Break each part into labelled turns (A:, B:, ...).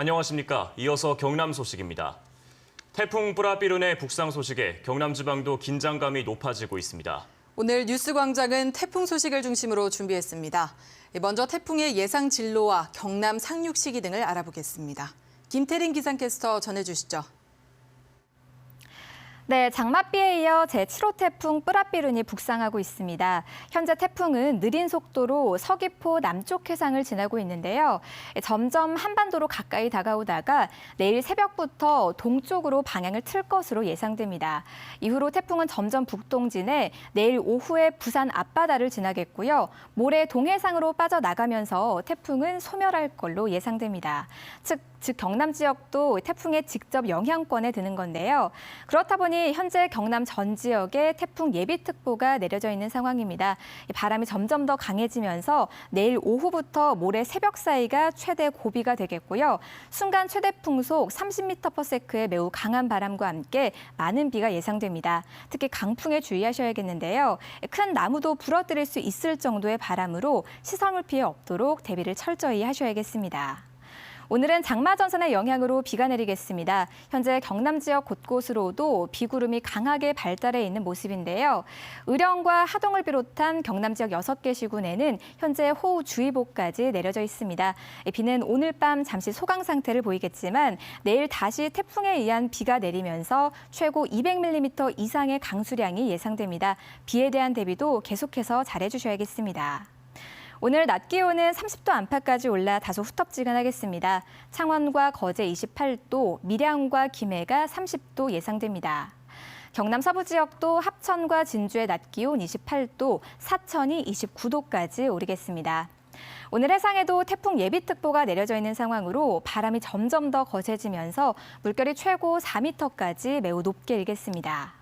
A: 안녕하십니까. 이어서 경남 소식입니다. 태풍 뿌라비룬의 북상 소식에 경남 지방도 긴장감이 높아지고 있습니다.
B: 오늘 뉴스광장은 태풍 소식을 중심으로 준비했습니다. 먼저 태풍의 예상 진로와 경남 상륙 시기 등을 알아보겠습니다. 김태린 기상캐스터 전해주시죠.
C: 네, 장맛비에 이어 제7호 태풍 뿌라비룬이 북상하고 있습니다. 현재 태풍은 느린 속도로 서귀포 남쪽 해상을 지나고 있는데요. 점점 한반도로 가까이 다가오다가 내일 새벽부터 동쪽으로 방향을 틀 것으로 예상됩니다. 이후로 태풍은 점점 북동진해 내일 오후에 부산 앞바다를 지나겠고요. 모레 동해상으로 빠져나가면서 태풍은 소멸할 걸로 예상됩니다. 즉 경남 지역도 태풍의 직접 영향권에 드는 건데요. 그렇다 보니 현재 경남 전 지역에 태풍 예비특보가 내려져 있는 상황입니다. 바람이 점점 더 강해지면서 내일 오후부터 모레 새벽 사이가 최대 고비가 되겠고요. 순간 최대 풍속 30m/s의 매우 강한 바람과 함께 많은 비가 예상됩니다. 특히 강풍에 주의하셔야겠는데요. 큰 나무도 부러뜨릴 수 있을 정도의 바람으로 시설물 피해 없도록 대비를 철저히 하셔야겠습니다. 오늘은 장마전선의 영향으로 비가 내리겠습니다. 현재 경남 지역 곳곳으로도 비구름이 강하게 발달해 있는 모습인데요. 의령과 하동을 비롯한 경남 지역 6개 시군에는 현재 호우주의보까지 내려져 있습니다. 비는 오늘 밤 잠시 소강 상태를 보이겠지만 내일 다시 태풍에 의한 비가 내리면서 최고 200mm 이상의 강수량이 예상됩니다. 비에 대한 대비도 계속해서 잘해주셔야겠습니다. 오늘 낮 기온은 30도 안팎까지 올라 다소 후텁지근하겠습니다. 창원과 거제 28도, 밀양과 김해가 30도 예상됩니다. 경남 서부 지역도 합천과 진주의 낮 기온 28도, 사천이 29도까지 오르겠습니다. 오늘 해상에도 태풍 예비특보가 내려져 있는 상황으로 바람이 점점 더 거세지면서 물결이 최고 4m까지 매우 높게 일겠습니다.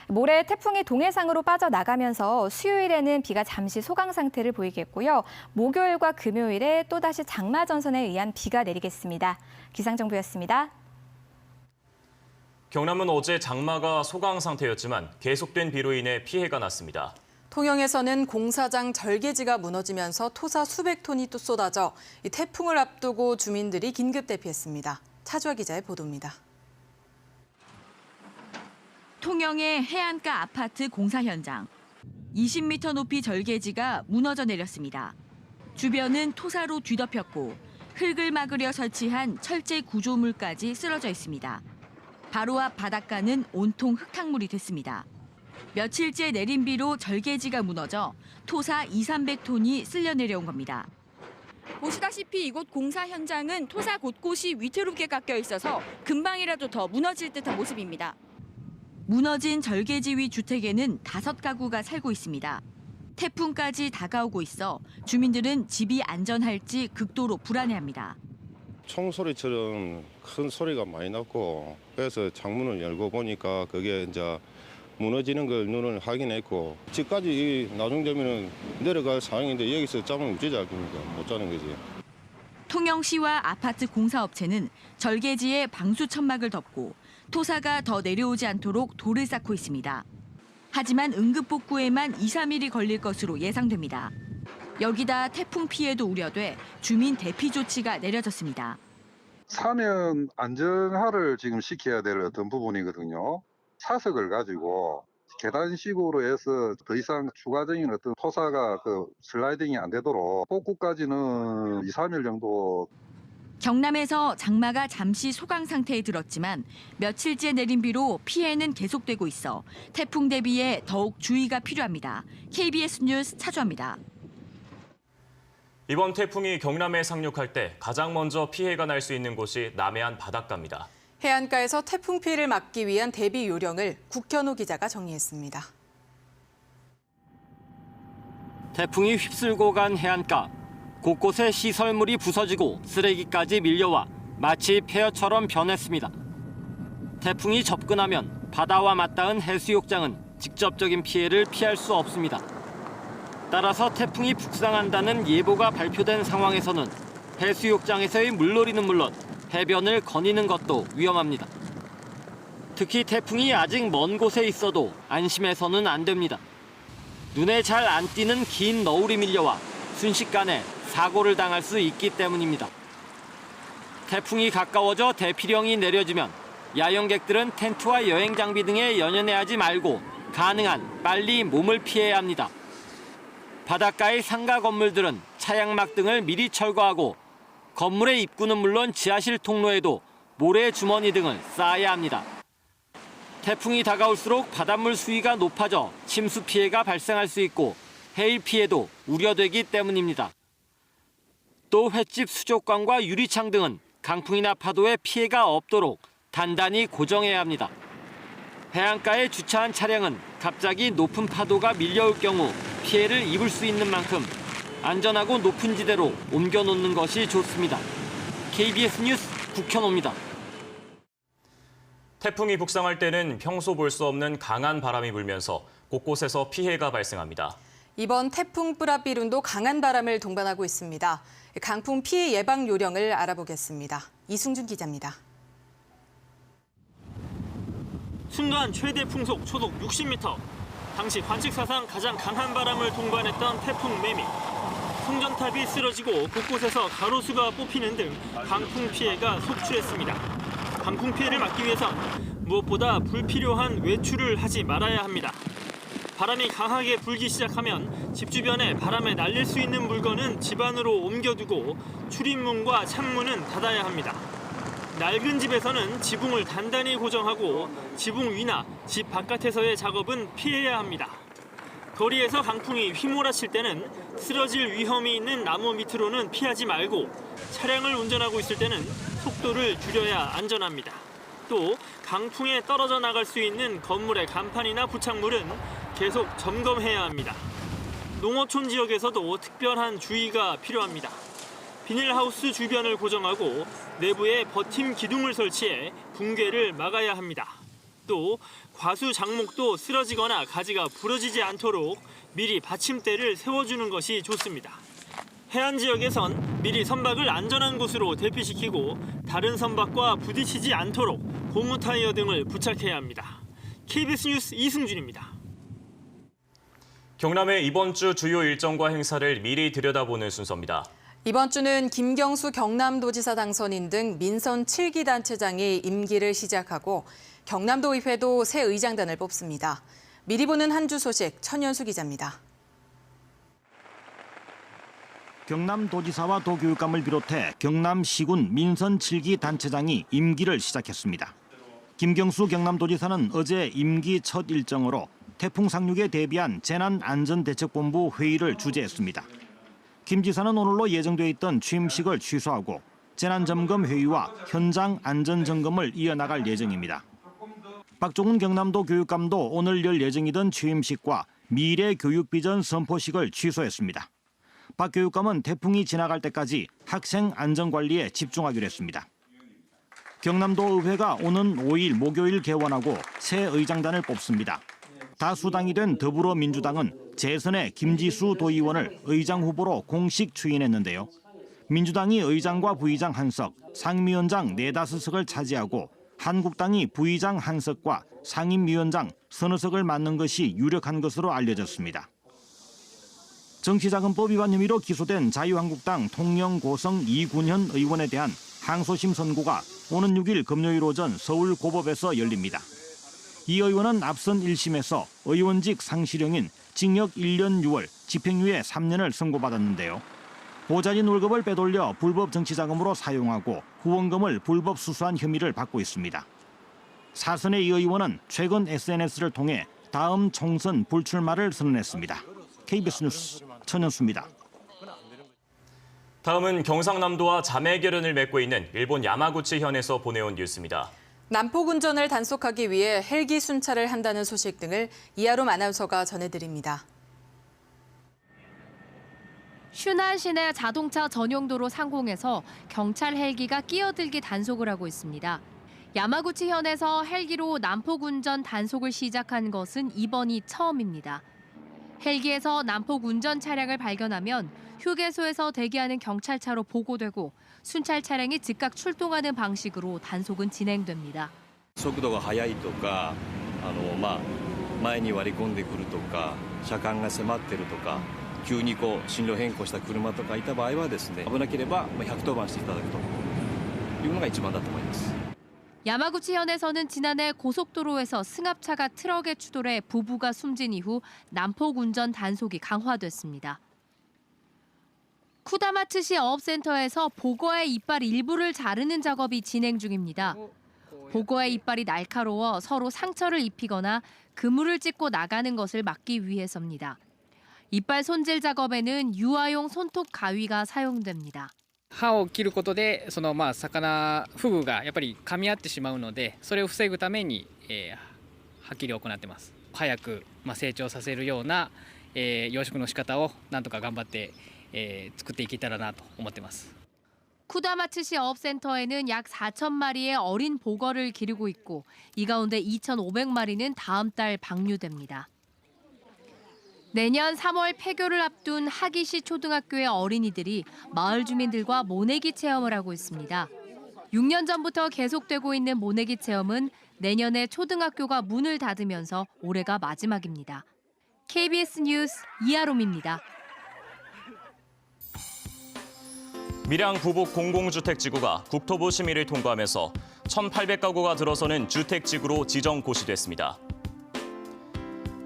C: 모레 태풍이 동해상으로 빠져나가면서 수요일에는 비가 잠시 소강 상태를 보이겠고요. 목요일과 금요일에 또다시 장마전선에 의한 비가 내리겠습니다. 기상정보였습니다.
A: 경남은 어제 장마가 소강 상태였지만 계속된 비로 인해 피해가 났습니다.
B: 통영에서는 공사장 절개지가 무너지면서 토사 수백 톤이 또 쏟아져 이 태풍을 앞두고 주민들이 긴급 대피했습니다. 차주아 기자의 보도입니다.
D: 통영의 해안가 아파트 공사 현장. 20m 높이 절개지가 무너져 내렸습니다. 주변은 토사로 뒤덮였고 흙을 막으려 설치한 철제 구조물까지 쓰러져 있습니다. 바로 앞 바닷가는 온통 흙탕물이 됐습니다. 며칠째 내린 비로 절개지가 무너져 토사 200~300톤이 쓸려 내려온 겁니다. 보시다시피 이곳 공사 현장은 토사 곳곳이 위태롭게 깎여 있어서 금방이라도 더 무너질 듯한 모습입니다. 무너진 절개지 위 주택에는 5가구가 살고 있습니다. 태풍까지 다가오고 있어 주민들은 집이 안전할지 극도로 불안해합니다.
E: 총소리처럼 큰 소리가 많이 났고 그래서 창문을 열고 보니까 그게 이제 무너지는 걸 눈을 확인했고 집까지 나중 되면 내려갈 상황인데 여기서 잠을 못 자니까 못 자는 거지.
D: 통영시와 아파트 공사업체는 절개지에 방수 천막을 덮고 토사가 더 내려오지 않도록 돌을 쌓고 있습니다. 하지만 응급복구에만 2~3일이 걸릴 것으로 예상됩니다. 여기다 태풍 피해도 우려돼 주민 대피 조치가 내려졌습니다.
F: 사면 안정화를 지금 시켜야 될 어떤 부분이거든요. 사석을 가지고 계단식으로 해서 더 이상 추가적인 어떤 토사가 슬라이딩이 안 되도록 복구까지는 2~3일 정도.
D: 경남에서 장마가 잠시 소강 상태에 들었지만 며칠째 내린 비로 피해는 계속되고 있어 태풍 대비에 더욱 주의가 필요합니다. KBS 뉴스 차주아입니다.
A: 이번 태풍이 경남에 상륙할 때 가장 먼저 피해가 날 수 있는 곳이 남해안 바닷가입니다.
B: 해안가에서 태풍 피해를 막기 위한 대비 요령을 국현우 기자가 정리했습니다.
G: 태풍이 휩쓸고 간 해안가. 곳곳에 시설물이 부서지고 쓰레기까지 밀려와 마치 폐허처럼 변했습니다. 태풍이 접근하면 바다와 맞닿은 해수욕장은 직접적인 피해를 피할 수 없습니다. 따라서 태풍이 북상한다는 예보가 발표된 상황에서는 해수욕장에서의 물놀이는 물론 해변을 거니는 것도 위험합니다. 특히 태풍이 아직 먼 곳에 있어도 안심해서는 안 됩니다. 눈에 잘 안 띄는 긴 너울이 밀려와 순식간에 사고를 당할 수 있기 때문입니다. 태풍이 가까워져 대피령이 내려지면 야영객들은 텐트와 여행 장비 등에 연연해하지 말고 가능한 빨리 몸을 피해야 합니다. 바닷가의 상가 건물들은 차양막 등을 미리 철거하고 건물의 입구는 물론 지하실 통로에도 모래 주머니 등을 쌓아야 합니다. 태풍이 다가올수록 바닷물 수위가 높아져 침수 피해가 발생할 수 있고 해일 피해도 우려되기 때문입니다. 또 횟집 수족관과 유리창 등은 강풍이나 파도에 피해가 없도록 단단히 고정해야 합니다. 해안가에 주차한 차량은 갑자기 높은 파도가 밀려올 경우 피해를 입을 수 있는 만큼 안전하고 높은 지대로 옮겨놓는 것이 좋습니다. KBS 뉴스 국현호입니다.
A: 태풍이 북상할 때는 평소 볼 수 없는 강한 바람이 불면서 곳곳에서 피해가 발생합니다.
B: 이번 태풍 뿌라비룬도 강한 바람을 동반하고 있습니다. 강풍 피해 예방 요령을 알아보겠습니다. 이승준 기자입니다.
H: 순간 최대 풍속 초속 60m. 당시 관측 사상 가장 강한 바람을 동반했던 태풍 매미. 송전탑이 쓰러지고 곳곳에서 가로수가 뽑히는 등 강풍 피해가 속출했습니다. 강풍 피해를 막기 위해선 무엇보다 불필요한 외출을 하지 말아야 합니다. 바람이 강하게 불기 시작하면 집 주변에 바람에 날릴 수 있는 물건은 집 안으로 옮겨두고 출입문과 창문은 닫아야 합니다. 낡은 집에서는 지붕을 단단히 고정하고 지붕 위나 집 바깥에서의 작업은 피해야 합니다. 거리에서 강풍이 휘몰아칠 때는 쓰러질 위험이 있는 나무 밑으로는 피하지 말고 차량을 운전하고 있을 때는 속도를 줄여야 안전합니다. 또 강풍에 떨어져 나갈 수 있는 건물의 간판이나 부착물은 계속 점검해야 합니다. 농어촌 지역에서도 특별한 주의가 필요합니다. 비닐하우스 주변을 고정하고 내부에 버팀 기둥을 설치해 붕괴를 막아야 합니다. 또 과수 장목도 쓰러지거나 가지가 부러지지 않도록 미리 받침대를 세워주는 것이 좋습니다. 해안 지역에선 미리 선박을 안전한 곳으로 대피시키고 다른 선박과 부딪히지 않도록 고무 타이어 등을 부착해야 합니다. KBS 뉴스 이승준입니다.
A: 경남의 이번 주 주요 일정과 행사를 미리 들여다보는 순서입니다.
B: 이번 주는 김경수 경남도지사 당선인 등 민선 7기 단체장이 임기를 시작하고 경남도의회도 새 의장단을 뽑습니다. 미리 보는 한 주 소식 천연수 기자입니다.
I: 경남도지사와 도교육감을 비롯해 경남시군 민선 7기 단체장이 임기를 시작했습니다. 김경수 경남도지사는 어제 임기 첫 일정으로 태풍 상륙에 대비한 재난안전대책본부 회의를 주재했습니다. 김 지사는 오늘로 예정돼 있던 취임식을 취소하고 재난점검회의와 현장 안전점검을 이어나갈 예정입니다. 박종훈 경남도 교육감도 오늘 열 예정이던 취임식과 미래교육비전 선포식을 취소했습니다. 박 교육감은 태풍이 지나갈 때까지 학생 안전관리에 집중하기로 했습니다. 경남도 의회가 오는 5일 목요일 개원하고 새 의장단을 뽑습니다. 다수당이 된 더불어민주당은 재선의 김지수 도의원을 의장 후보로 공식 추인했는데요. 민주당이 의장과 부의장 1석, 상임위원장 4~5석을 차지하고 한국당이 부의장 1석과 상임위원장 서너 석을 맡는 것이 유력한 것으로 알려졌습니다. 정치자금법 위반 혐의로 기소된 자유한국당 통영고성 이군현 의원에 대한 항소심 선고가 오는 6일 금요일 오전 서울고법에서 열립니다. 이 의원은 앞선 1심에서 의원직 상실형인 징역 1년 6월, 집행유예 3년을 선고받았는데요. 보좌진 월급을 빼돌려 불법 정치자금으로 사용하고 후원금을 불법 수수한 혐의를 받고 있습니다. 사선의 이 의원은 최근 SNS를 통해 다음 총선 불출마를 선언했습니다. KBS 뉴스 천연수입니다.
A: 다음은 경상남도와 자매결연을 맺고 있는 일본 야마구치현에서 보내온 뉴스입니다.
B: 난폭운전을 단속하기 위해 헬기 순찰을 한다는 소식 등을 이하롬 아나운서가 전해드립니다.
J: 슈난 시내 자동차 전용도로 상공에서 경찰 헬기가 끼어들기 단속을 하고 있습니다. 야마구치현에서 헬기로 난폭운전 단속을 시작한 것은 이번이 처음입니다. 헬기에서 난폭운전 차량을 발견하면 휴게소에서 대기하는 경찰차로 보고되고 순찰 차량이 즉각 출동하는 방식으로 단속은 진행됩니다.
K: 速度が速いとか、前に割り込んでくるとか、車間が迫ってるとか、急に進路変更した車とかいた場合はですね、危なければ110番していただくというのが一番だと思います。
J: 야마구치현에서는 지난해 고속도로에서 승합차가 트럭에 추돌해 부부가 숨진 이후 난폭 운전 단속이 강화됐습니다. 쿠다마츠시 어업센터에서 보거의 이빨 일부를 자르는 작업이 진행 중입니다. 보거의 이빨이 날카로워 서로 상처를 입히거나 그물을 찢고 나가는 것을 막기 위해서입니다. 이빨 손질 작업에는 유아용 손톱 가위가 사용됩니다.
L: 刃を切ることで魚フグがやっぱり噛み合ってしまうので、それを防ぐために、はっきり行ってます。早く成長させるような、養殖の仕方をなんとか頑張って、作っていけたらなと思ってます。
J: 쿠다마츠시 어업센터에는 약 4천 마리의 어린 보거를 기르고 있고 이 가운데 2,500마리는 다음 달 방류됩니다. 내년 3월 폐교를 앞둔 하기시 초등학교의 어린이들이 마을 주민들과 모내기 체험을 하고 있습니다. 6년 전부터 계속되고 있는 모내기 체험은 내년에 초등학교가 문을 닫으면서 올해가 마지막입니다. KBS 뉴스 이하롬입니다.
A: 밀양 부북 공공주택지구가 국토부 심의를 통과하면서 1,800가구가 들어서는 주택지구로 지정 고시됐습니다.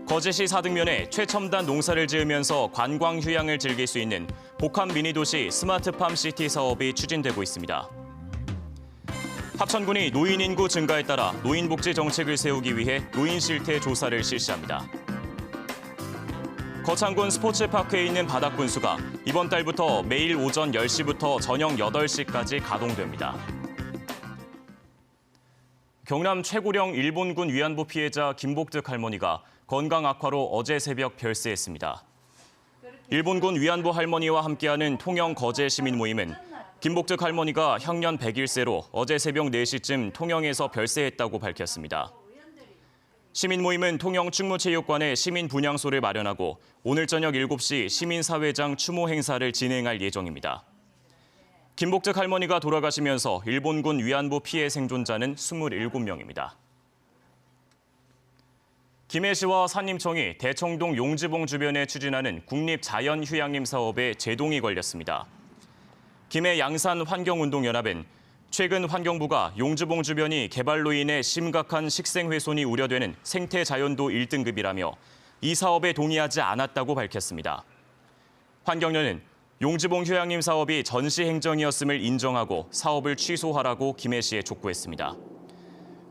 A: 거제시 사등면에 최첨단 농사를 지으면서 관광 휴양을 즐길 수 있는 복합 미니도시 스마트팜 시티 사업이 추진되고 있습니다. 합천군이 노인 인구 증가에 따라 노인복지 정책을 세우기 위해 노인 실태 조사를 실시합니다. 거창군 스포츠파크에 있는 바닥분수가 이번 달부터 매일 오전 10시부터 저녁 8시까지 가동됩니다. 경남 최고령 일본군 위안부 피해자 김복득 할머니가 건강 악화로 어제 새벽 별세했습니다. 일본군 위안부 할머니와 함께하는 통영 거제 시민 모임은 김복득 할머니가 향년 101세로 어제 새벽 4시쯤 통영에서 별세했다고 밝혔습니다. 시민 모임은 통영 충무체육관에 시민 분향소를 마련하고 오늘 저녁 7시 시민사회장 추모 행사를 진행할 예정입니다. 김복득 할머니가 돌아가시면서 일본군 위안부 피해 생존자는 27명입니다. 김해시와 산림청이 대청동 용지봉 주변에 추진하는 국립자연휴양림 사업에 제동이 걸렸습니다. 김해 양산환경운동연합은 최근 환경부가 용지봉 주변이 개발로 인해 심각한 식생훼손이 우려되는 생태자연도 1등급이라며 이 사업에 동의하지 않았다고 밝혔습니다. 환경연은 용지봉 휴양림 사업이 전시행정이었음을 인정하고 사업을 취소하라고 김해시에 촉구했습니다.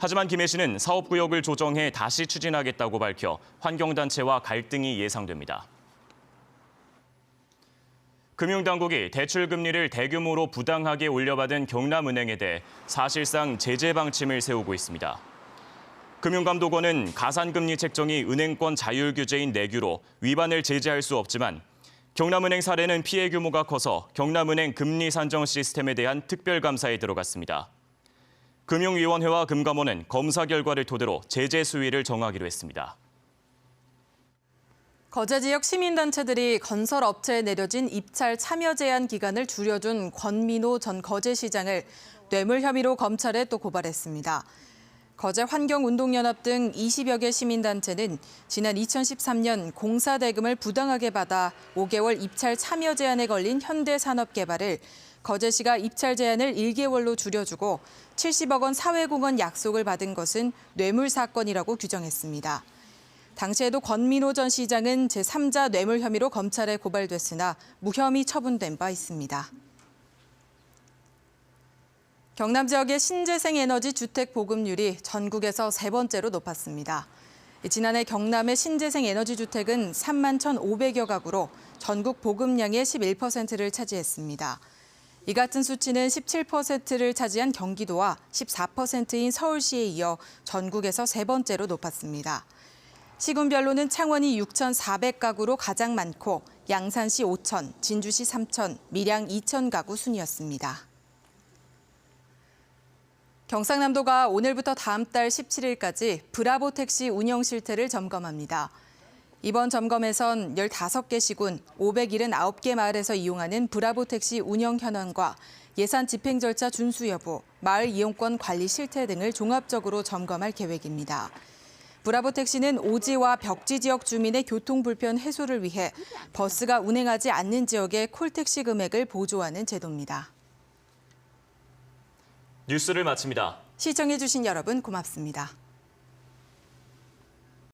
A: 하지만 김해시는 사업구역을 조정해 다시 추진하겠다고 밝혀 환경단체와 갈등이 예상됩니다. 금융당국이 대출금리를 대규모로 부당하게 올려받은 경남은행에 대해 사실상 제재 방침을 세우고 있습니다. 금융감독원은 가산금리 책정이 은행권 자율 규제인 내규로 위반을 제재할 수 없지만 경남은행 사례는 피해 규모가 커서 경남은행 금리 산정 시스템에 대한 특별감사에 들어갔습니다. 금융위원회와 금감원은 검사 결과를 토대로 제재 수위를 정하기로 했습니다.
B: 거제 지역 시민단체들이 건설업체에 내려진 입찰 참여 제한 기간을 줄여준 권민호 전 거제시장을 뇌물 혐의로 검찰에 또 고발했습니다. 거제 환경운동연합 등 20여 개 시민단체는 지난 2013년 공사 대금을 부당하게 받아 5개월 입찰 참여 제한에 걸린 현대산업개발을 거제시가 입찰 제한을 1개월로 줄여주고 70억 원 사회공헌 약속을 받은 것은 뇌물 사건이라고 규정했습니다. 당시에도 권민호 전 시장은 제3자 뇌물 혐의로 검찰에 고발됐으나 무혐의 처분된 바 있습니다. 경남 지역의 신재생 에너지 주택 보급률이 전국에서 세 번째로 높았습니다. 지난해 경남의 신재생 에너지 주택은 3만 1,500여 가구로 전국 보급량의 11%를 차지했습니다. 이 같은 수치는 17%를 차지한 경기도와 14%인 서울시에 이어 전국에서 세 번째로 높았습니다. 시군별로는 창원이 6,400가구로 가장 많고 양산시 5,000, 진주시 3,000, 밀양 2,000가구 순이었습니다. 경상남도가 오늘부터 다음 달 17일까지 브라보 택시 운영 실태를 점검합니다. 이번 점검에선 15개 시군, 579개 마을에서 이용하는 브라보 택시 운영 현황과 예산 집행 절차 준수 여부, 마을 이용권 관리 실태 등을 종합적으로 점검할 계획입니다. 브라보 택시는 오지와 벽지 지역 주민의 교통 불편 해소를 위해 버스가 운행하지 않는 지역의 콜택시 금액을 보조하는 제도입니다.
A: 뉴스를 마칩니다.
B: 시청해주신 여러분 고맙습니다.